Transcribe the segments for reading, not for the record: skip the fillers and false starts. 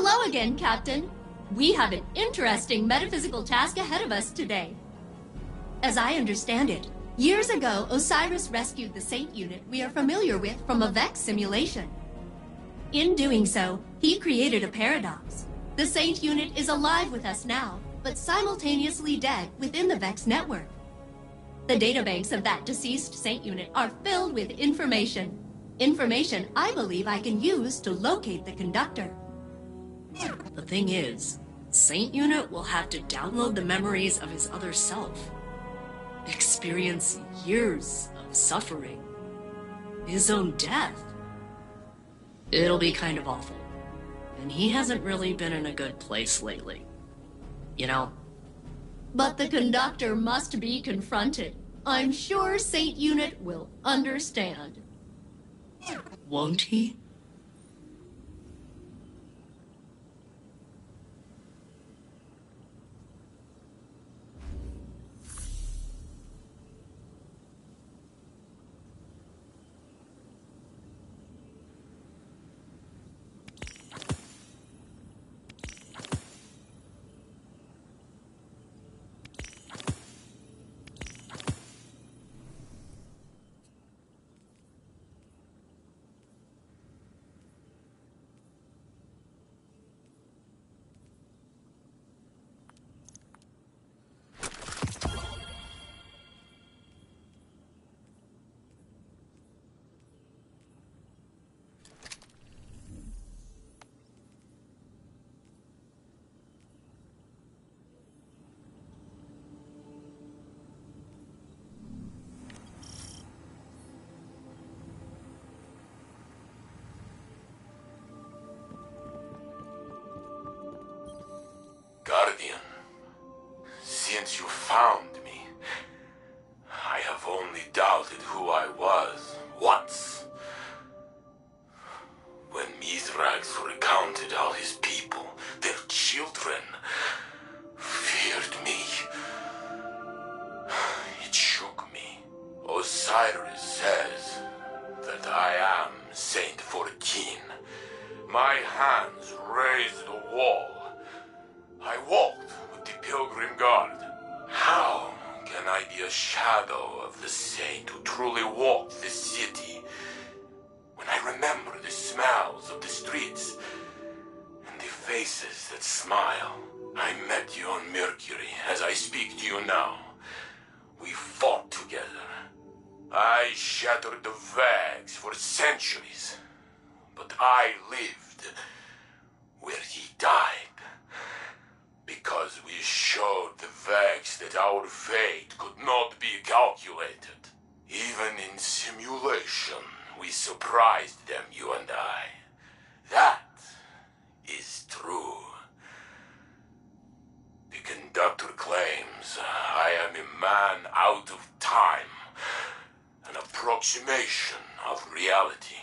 Hello again, Captain. We have an interesting metaphysical task ahead of us today. As I understand it, years ago, Osiris rescued the Saint unit we are familiar with from a Vex simulation. In doing so, he created a paradox. The Saint unit is alive with us now, but simultaneously dead within the Vex network. The databanks of that deceased Saint unit are filled with information. Information I believe I can use to locate the conductor. The thing is, Saint Unit will have to download the memories of his other self, experience years of suffering, his own death. It'll be kind of awful, and he hasn't really been in a good place lately. You know? But the conductor must be confronted. I'm sure Saint Unit will understand. Won't he? Guardian, since you found me, I have only doubted who I was once. When Mithrax recounted how his people, their children, feared me, it shook me. Osiris says that I am Saint 14. My hands raised the wall. I walked with the Pilgrim Guard. How can I be a shadow of the saint who truly walked the city when I remember the smells of the streets and the faces that smile? I met you on Mercury as I speak to you now. We fought together. I shattered the Vex for centuries, but I lived where he died. Because we showed the Vex that our fate could not be calculated. Even in simulation, we surprised them, you and I. That is true. The conductor claims I am a man out of time, an approximation of reality.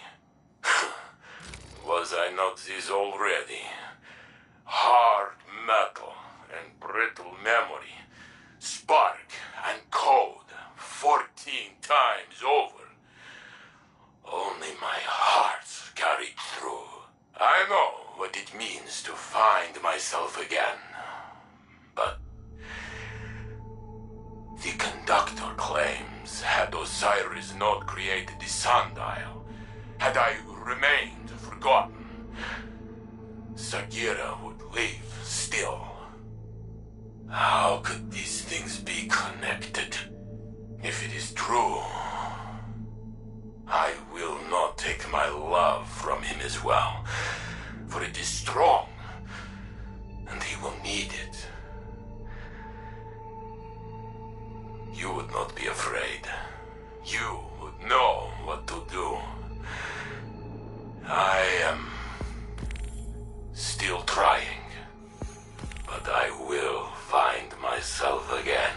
Was I not this already? Hard metal and brittle memory, spark and code 14 times over. Only my heart carried through. I know what it means to find myself again. But the conductor claims had Osiris not created the sundial, had I remained forgotten, Sagira would live still. How could these things be connected? If it is true, I will not take my love from him as well, for it is strong, and he will need it. You would not be afraid. You would know what to do. I am still trying, but I will find myself again.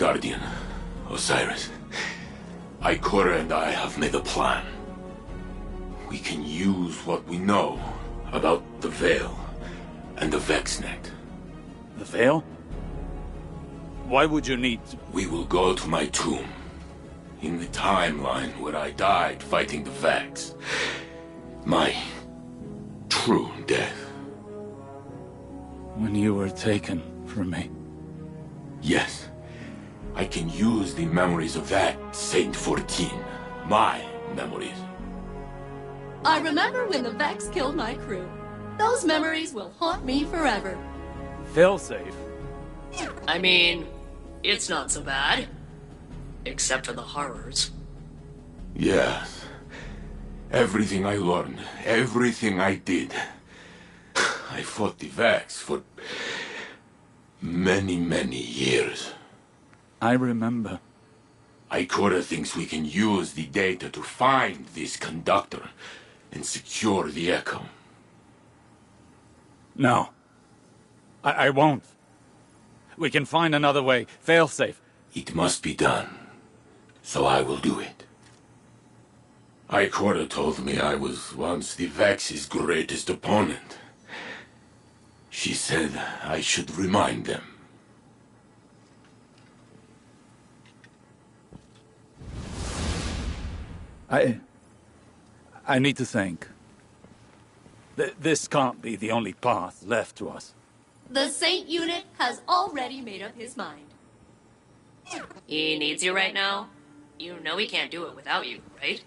Guardian, Osiris. Ikora and I have made a plan. We can use what we know about the Veil and the VexNet. The Veil? Why would you need to? We will go to my tomb, in the timeline where I died fighting the Vex. My true death. When you were taken from me. Yes. I can use the memories of that Saint 14. My memories. I remember when the Vex killed my crew. Those memories will haunt me forever. Failsafe? I mean, it's not so bad. Except for the horrors. Yes. Everything I learned, everything I did. I fought the Vex for many, many years. I remember. Ikora thinks we can use the data to find this conductor and secure the Echo. No. I won't. We can find another way. Failsafe. It must be done. So I will do it. Ikora told me I was once the Vex's greatest opponent. She said I should remind them. I need to think. This can't be the only path left to us. The Saint unit has already made up his mind. He needs you right now? You know he can't do it without you, right?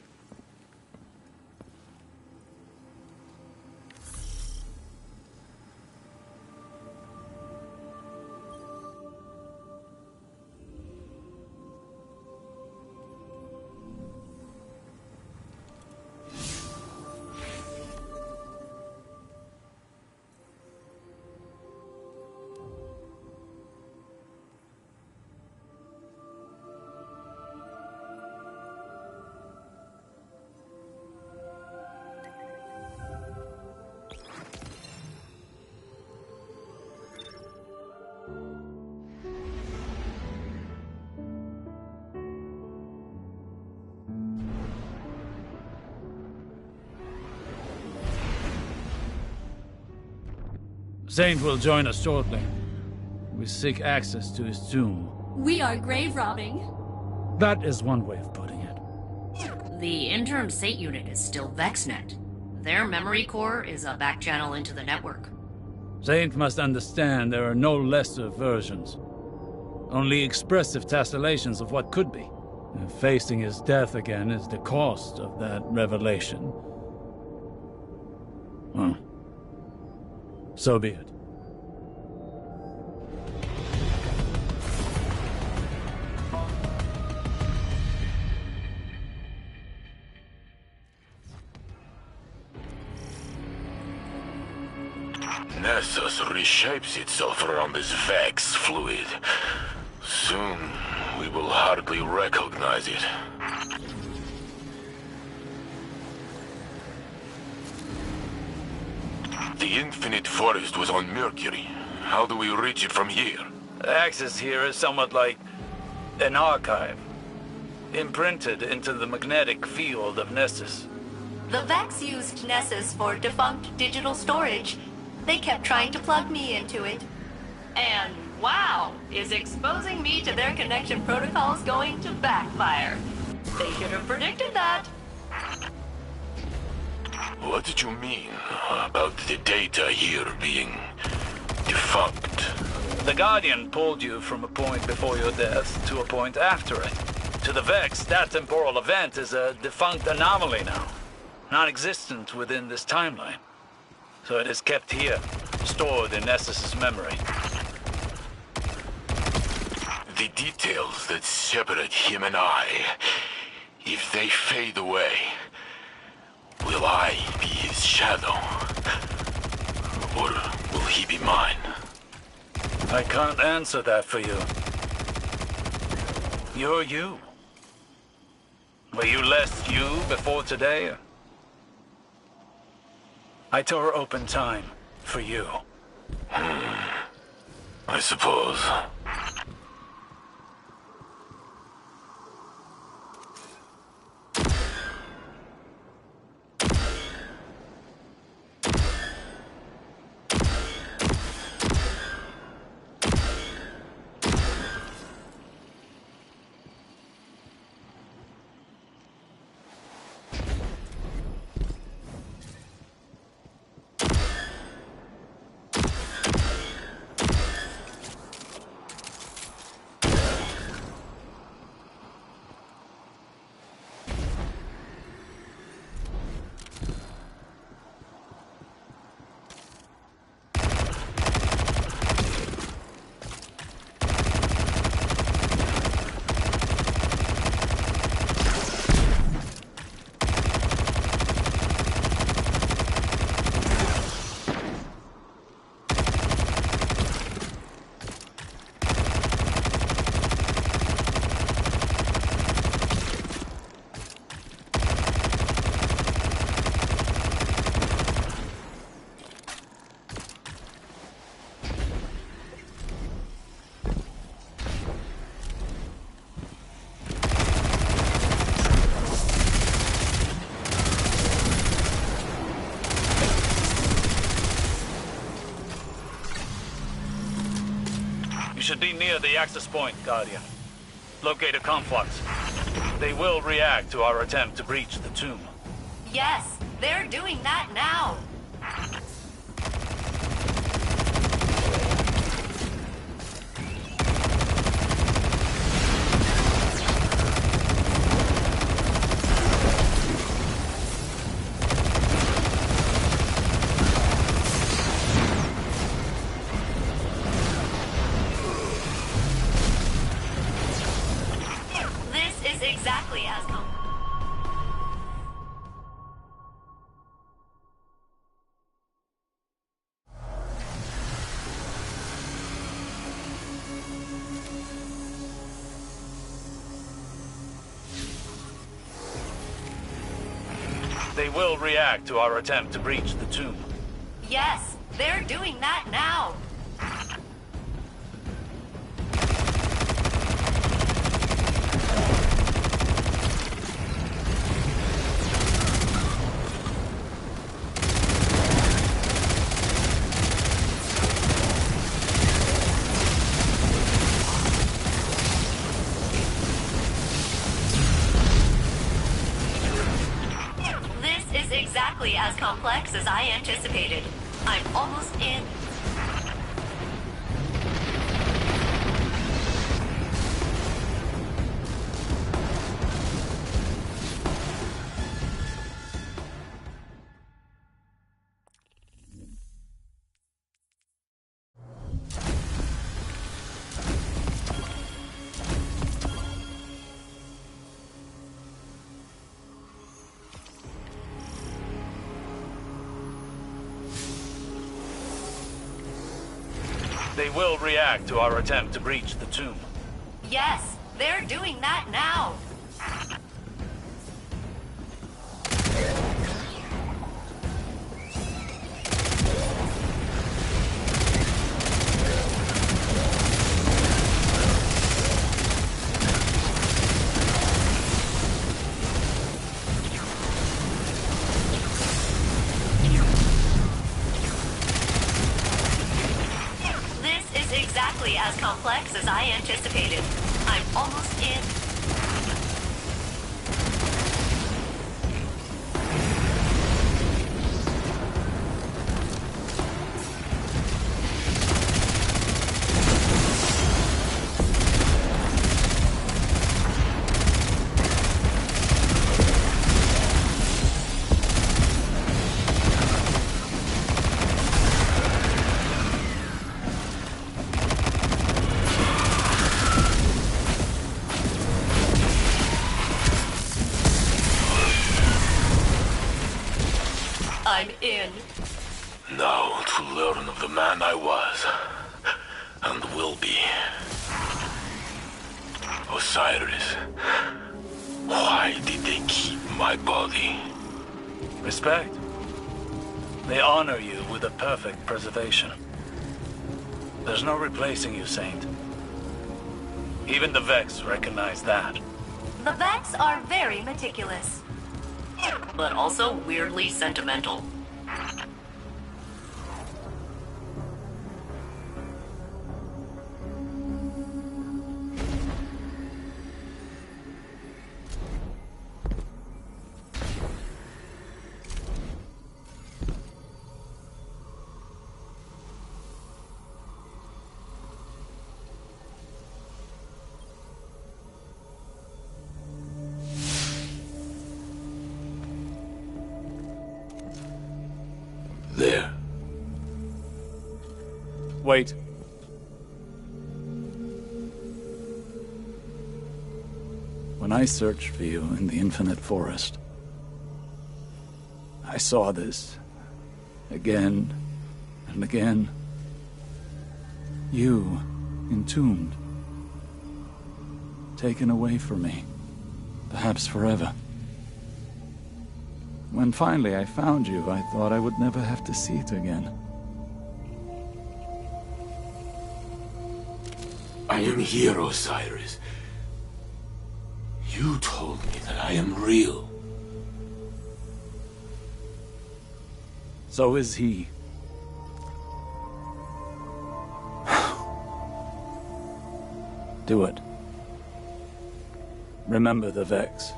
Saint will join us shortly. We seek access to his tomb. We are grave robbing. That is one way of putting it. The interim Saint unit is still VexNet. Their memory core is a back channel into the network. Saint must understand there are no lesser versions. Only expressive tessellations of what could be. And facing his death again is the cost of that revelation. Well, so be it. Nessus reshapes itself around this Vex fluid. Soon, we will hardly recognize it. The Infinite Forest was on Mercury. How do we reach it from here? Access here is somewhat like an archive, imprinted into the magnetic field of Nessus. The Vex used Nessus for defunct digital storage. They kept trying to plug me into it. And wow, is exposing me to their connection protocols going to backfire? They should have predicted that. What did you mean about the data here being defunct? The Guardian pulled you from a point before your death to a point after it. To the Vex, that temporal event is a defunct anomaly now, non-existent within this timeline. So it is kept here, stored in Nessus's memory. The details that separate him and I, if they fade away, will I be his shadow? Or will he be mine? I can't answer that for you. You're you. Were you less you before today? I tore open time for you. I suppose. should be near the access point, Guardian. Locate a conflux. They will react to our attempt to breach the tomb. Yes, they're doing that now. This is exactly as They will react to our attempt to breach the tomb. Yes, they're doing that now. This is exactly as complex as I anticipated. I'm almost in. They will react to our attempt to breach the tomb. Yes, they're doing that now. Exactly as complex as I anticipated. I'm almost in. I'm in. Now to learn of the man I was, and will be. Osiris, why did they keep my body? Respect. They honor you with a perfect preservation. There's no replacing you, Saint. Even the Vex recognize that. The Vex are very meticulous. But also weirdly sentimental. There. Wait. When I searched for you in the Infinite Forest, I saw this again and again. You, entombed, taken away from me, perhaps forever. When finally I found you, I thought I would never have to see it again. I am here, Osiris. You told me that I am real. So is he. Do it. Remember the Vex.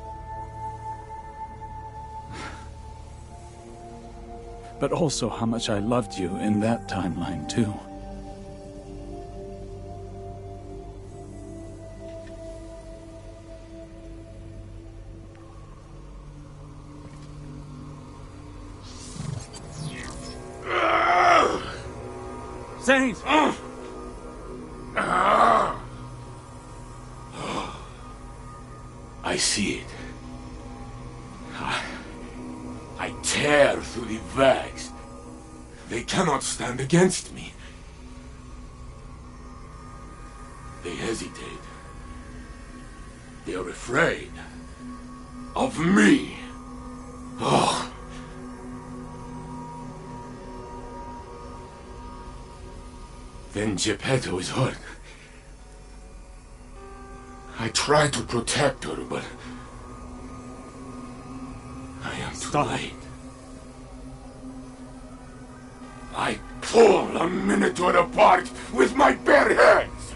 But also how much I loved you in that timeline, too. Saint! I see it. I tear through the Vex. They cannot stand against me. They hesitate. They are afraid of me. Oh. Then Geppetto is hurt. I try to protect her, but I am too late. I pull a Minotaur apart with my bare hands.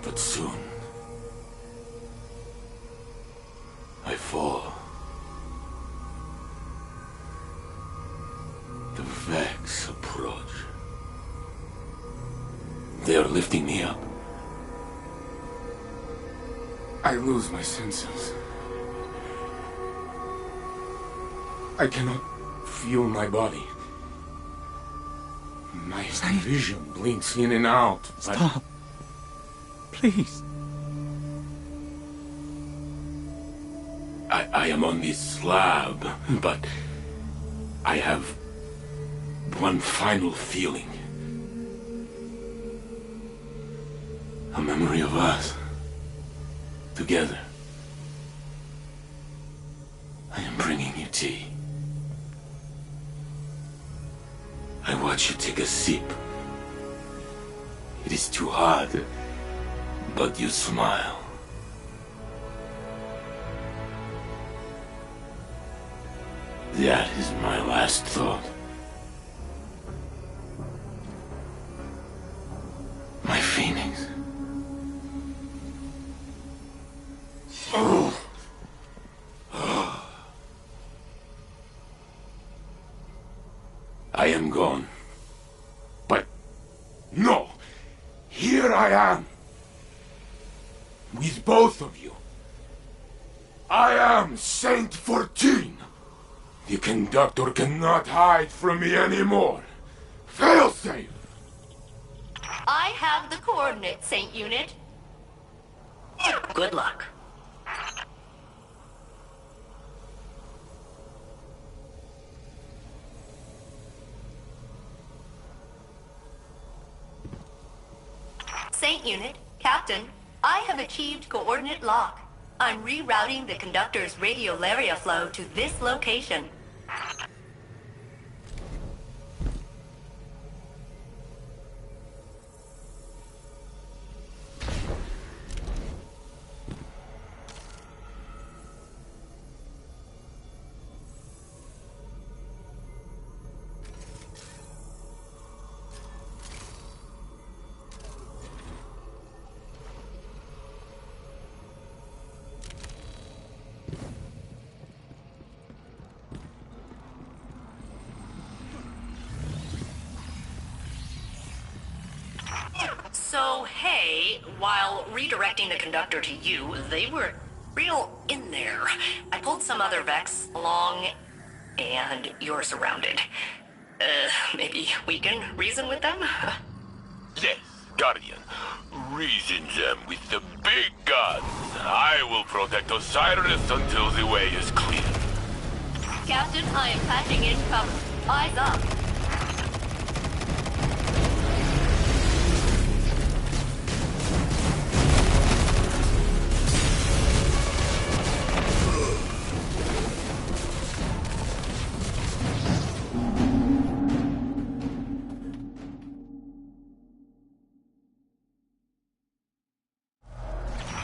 But soon, I fall. The Vex approach. They are lifting me up. I lose my senses. I cannot feel my body. My vision blinks in and out. Stop. Please. I am on this slab, but I have one final feeling. A memory of us. Together. I am bringing you tea. I watch you take a sip. It is too hot, but you smile. That is my last thought. My Phoenix. Oh. I am gone. But no, here I am. With both of you. I am Saint 14. The conductor cannot hide from me anymore. Failsafe! I have the coordinates, Saint Unit. Good luck. Saint Unit, Captain, I have achieved coordinate lock. I'm rerouting the conductor's radiolaria flow to this location. So, hey, while redirecting the conductor to you, they were real in there. I pulled some other Vex along, and you're surrounded. Maybe we can reason with them? Yes, Guardian. Reason them with the big guns. I will protect Osiris until the way is clear. Captain, I am patching in cover. Eyes up.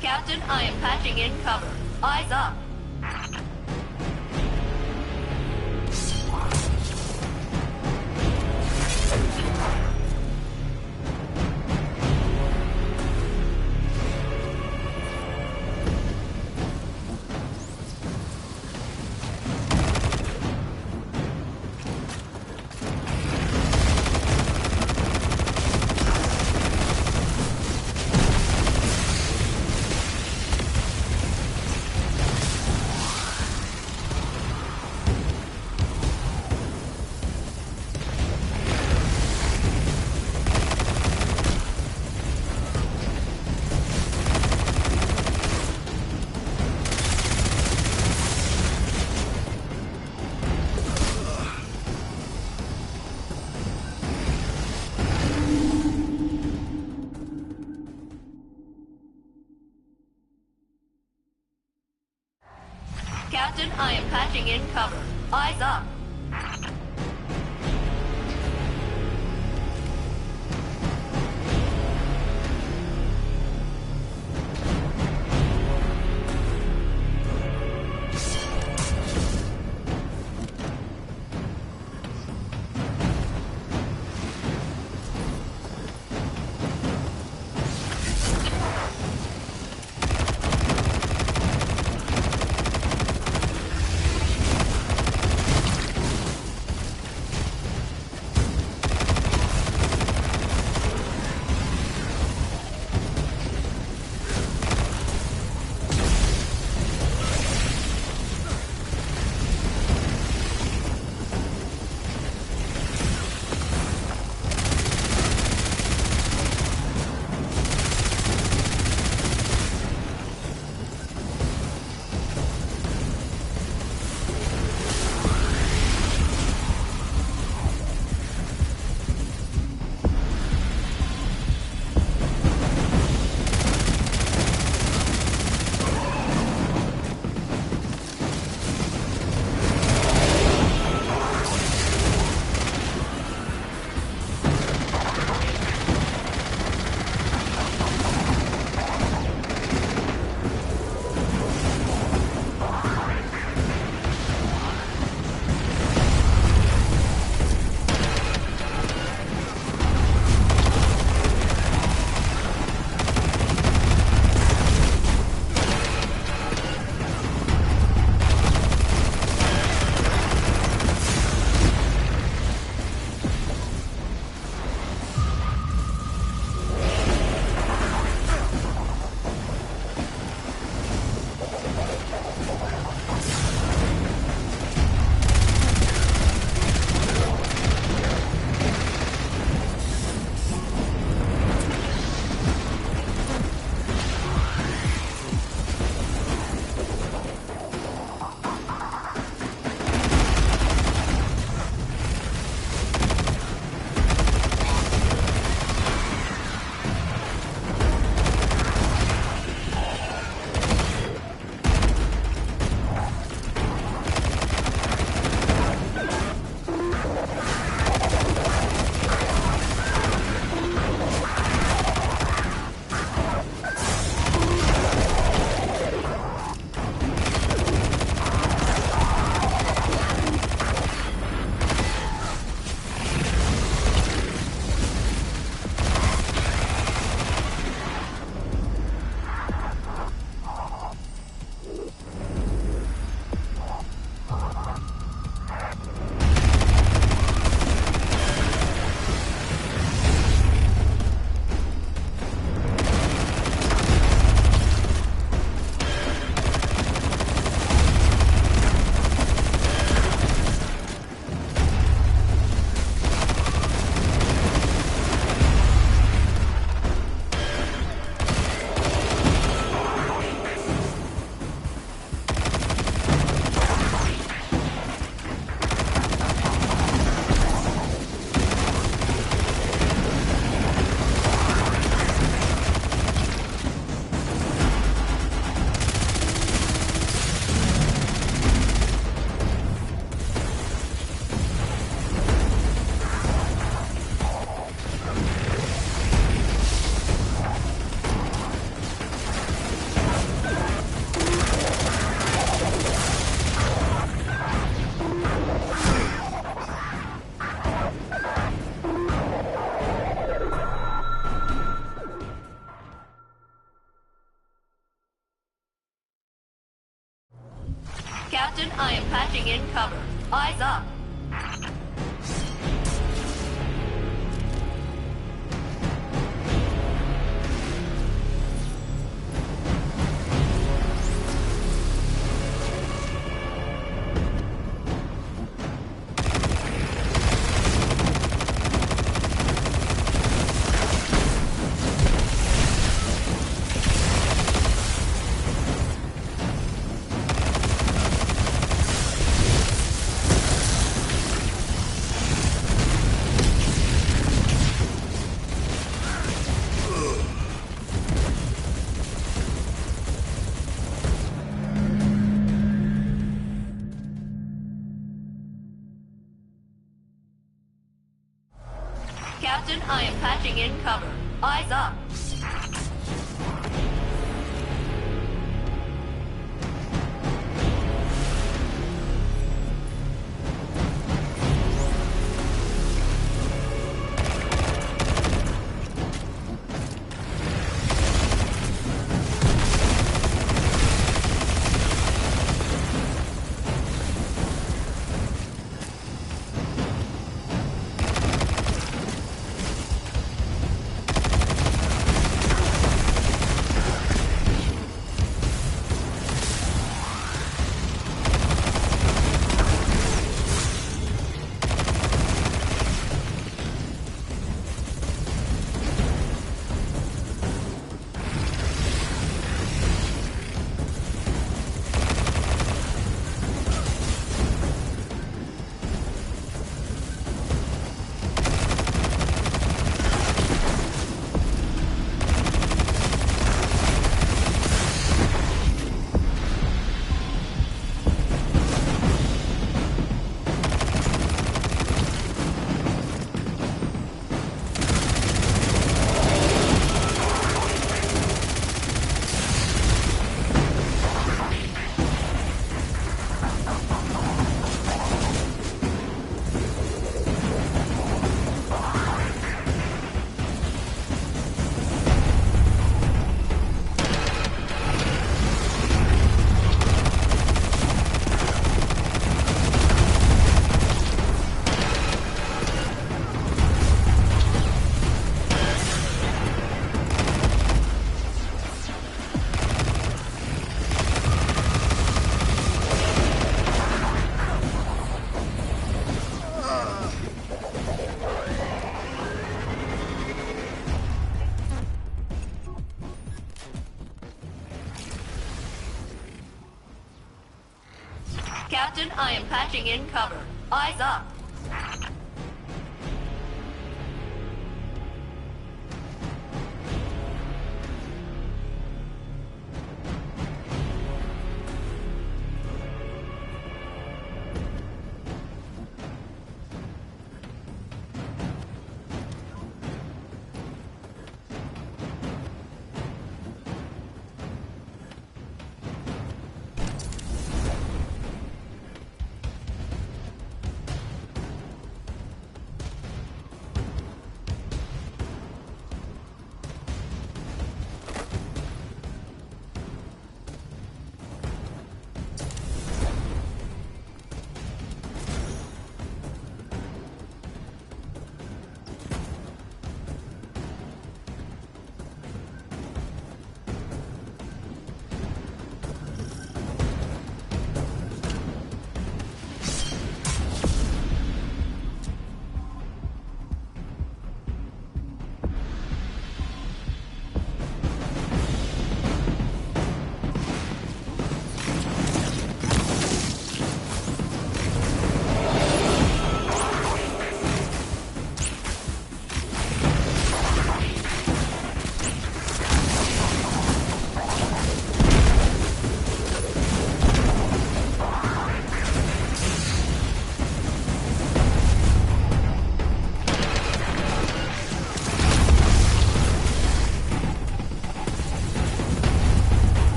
Captain, I am patching in cover. Eyes up. Captain, I am patching in cover. Eyes up. Captain, I am patching in cover. Eyes up. patching in cover. Eyes up. Captain, I am patching in cover. Eyes up.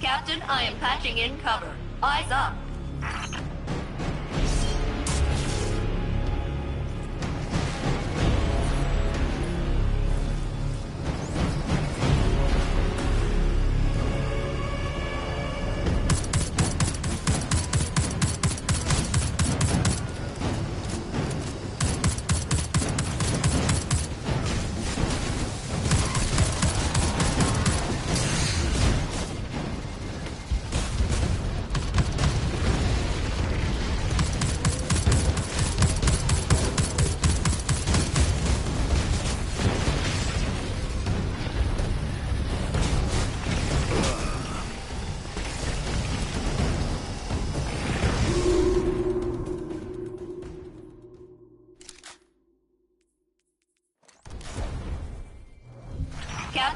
Captain, I am patching in cover. Eyes up.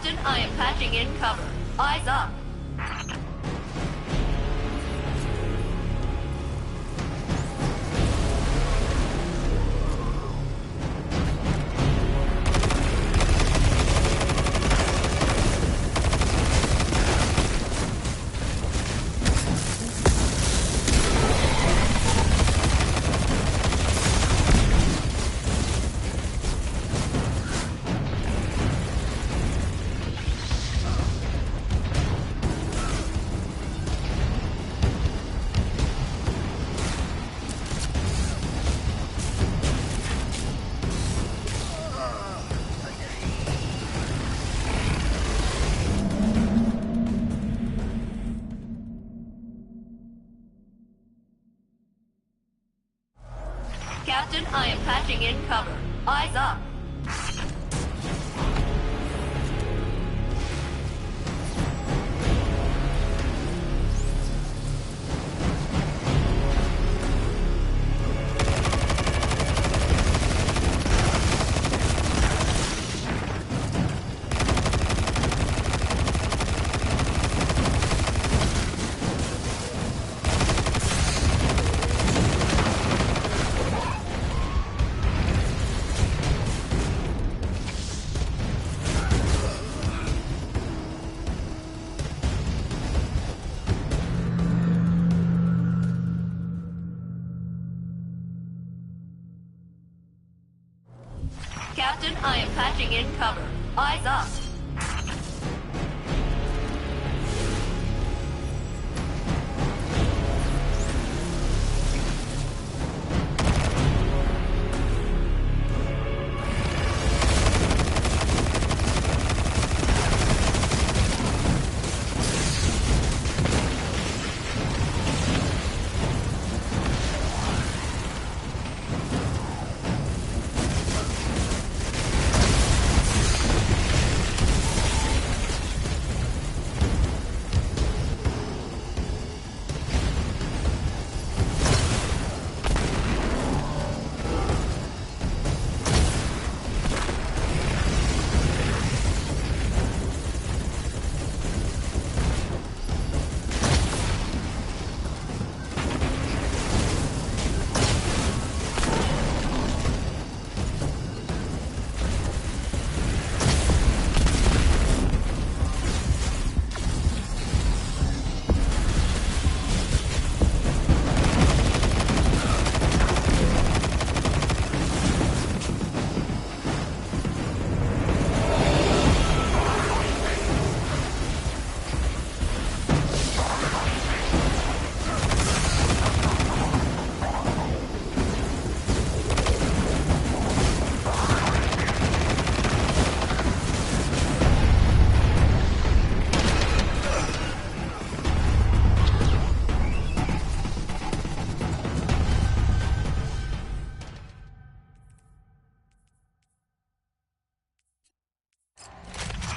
Captain, I am patching in cover. Eyes up. Captain, I am patching in cover. Eyes up. Captain, I am patching in cover. Eyes up.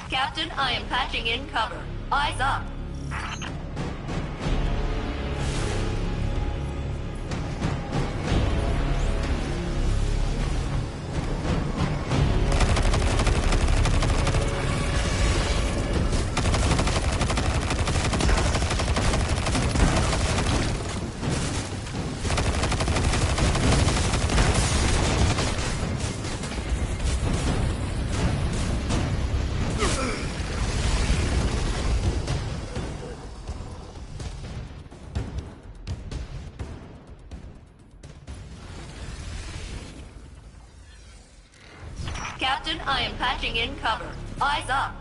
Captain, I am patching in cover. Eyes up. Captain, I am patching in cover. Eyes up.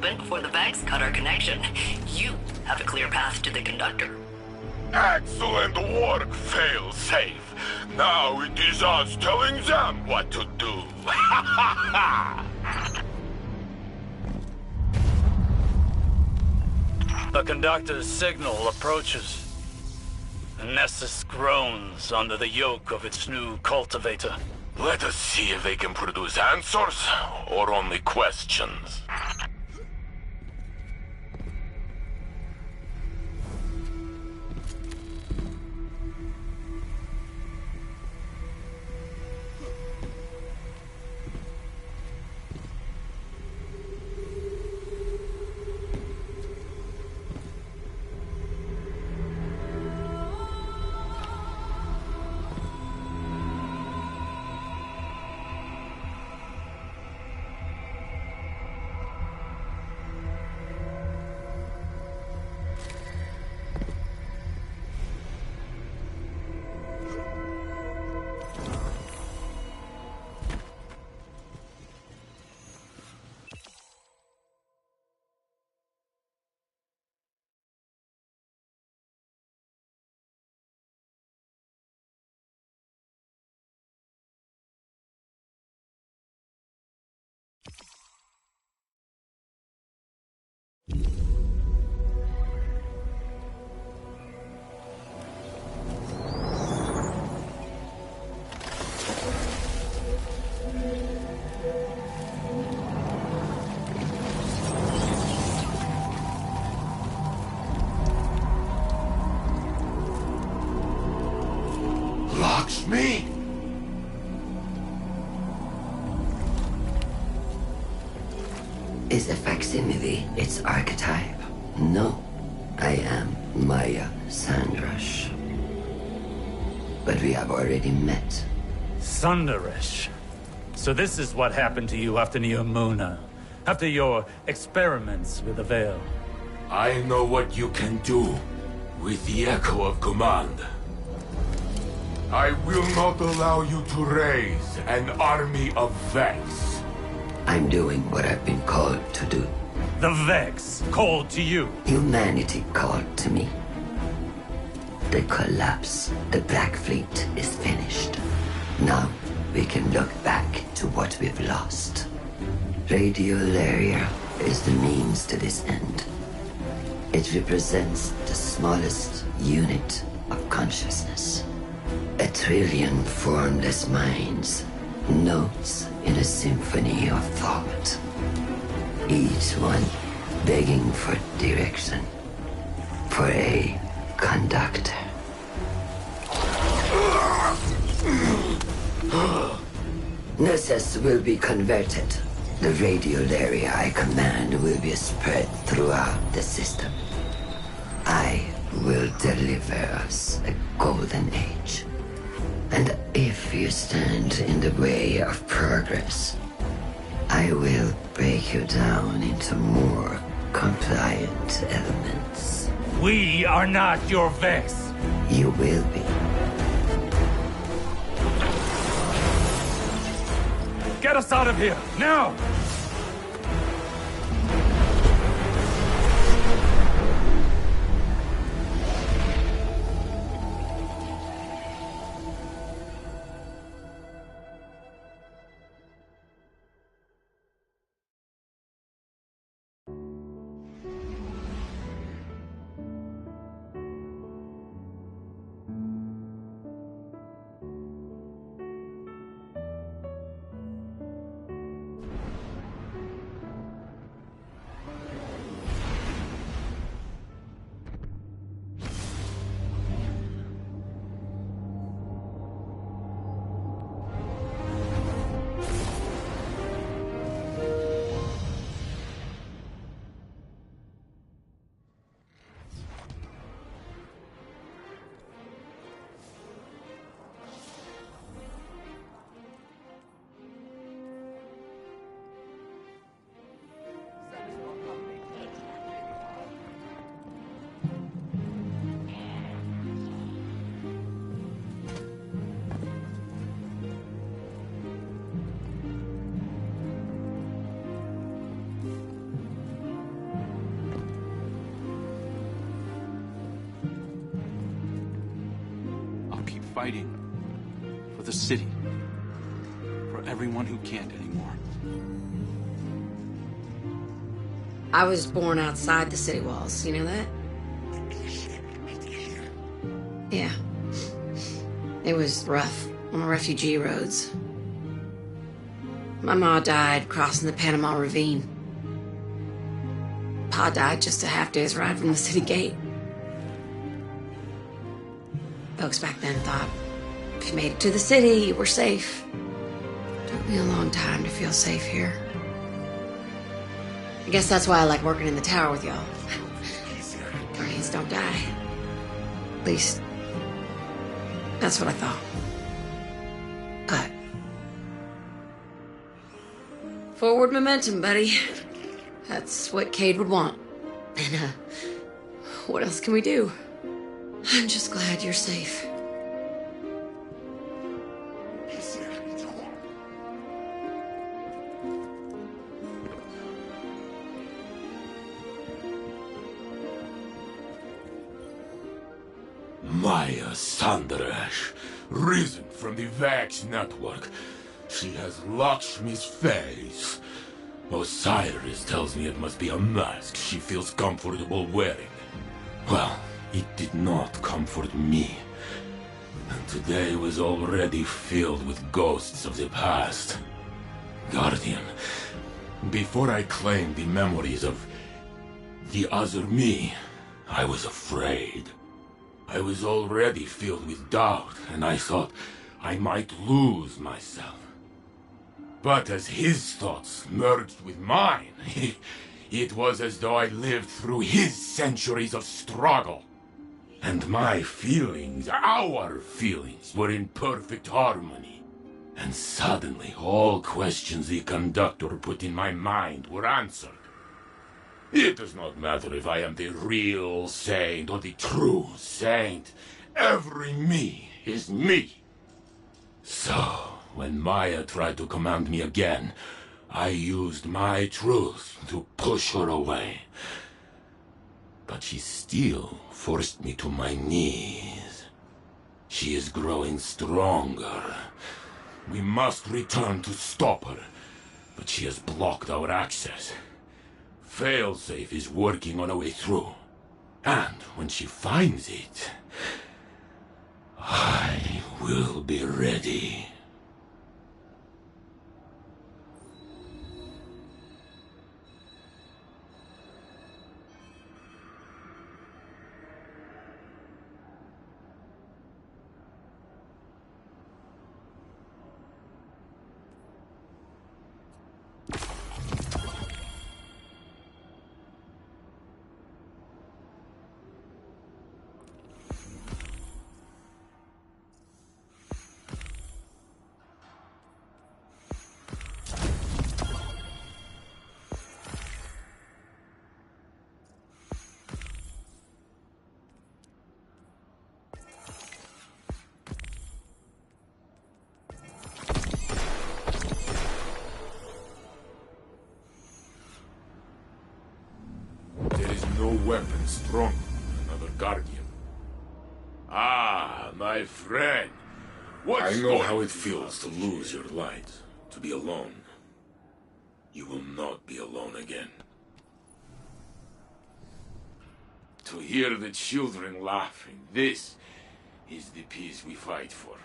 open before the Vex cut our connection. You have a clear path to the conductor. Excellent work, fail-safe. Now it is us telling them what to do. The conductor's signal approaches. Nessus groans under the yoke of its new cultivator. Let us see if they can produce answers or only questions. Lakshmi? Is a facsimile its archetype? No, I am Maya Sandrash. But we have already met. Sundarish. So this is what happened to you after Neomuna. After your experiments with the Veil. I know what you can do with the Echo of Command. I will not allow you to raise an army of Vex. I'm doing what I've been called to do. The Vex called to you. Humanity called to me. The collapse, the Black Fleet is finished. Now we can look back to what we've lost. Radiolaria is the means to this end. It represents the smallest unit of consciousness. 1 trillion formless minds, notes in a symphony of thought. Each one begging for direction, for a conductor. Nessus will be converted. The radiolaria I command will be spread throughout the system. I will deliver us a golden age. And if you stand in the way of progress, I will break you down into more compliant elements. We are not your Vex. You will be. Get us out of here, now! fighting for the city, for everyone who can't anymore. I was born outside the city walls, you know that? Yeah. It was rough on the refugee roads. My ma died crossing the Panama Ravine. Pa died just a half day's ride from the city gate. Folks back then thought, if you made it to the city, you were safe. Took me a long time to feel safe here. I guess that's why I like working in the tower with y'all. Guardians don't die. At least, that's what I thought. But forward momentum, buddy. That's what Cade would want. And, what else can we do? I'm just glad you're safe. Maya Sandaresh, risen from the Vax network. She has Lakshmi's face. Osiris tells me it must be a mask she feels comfortable wearing. Well, it did not comfort me. And today was already filled with ghosts of the past. Guardian, before I claimed the memories of the other me, I was afraid. I was already filled with doubt, and I thought I might lose myself. But as his thoughts merged with mine, it was as though I lived through his centuries of struggle. And my feelings, our feelings, were in perfect harmony. And suddenly, all questions the conductor put in my mind were answered. It does not matter if I am the real saint or the true saint. Every me is me. So, when Maya tried to command me again, I used my truth to push her away. But she still forced me to my knees. She is growing stronger. We must return to stop her, but she has blocked our access. Failsafe is working on a way through. And when she finds it, I will be ready. No weapon stronger than another Guardian. Ah, my friend. I know how it feels to lose your light, to be alone. You will not be alone again. To hear the children laughing, this is the peace we fight for.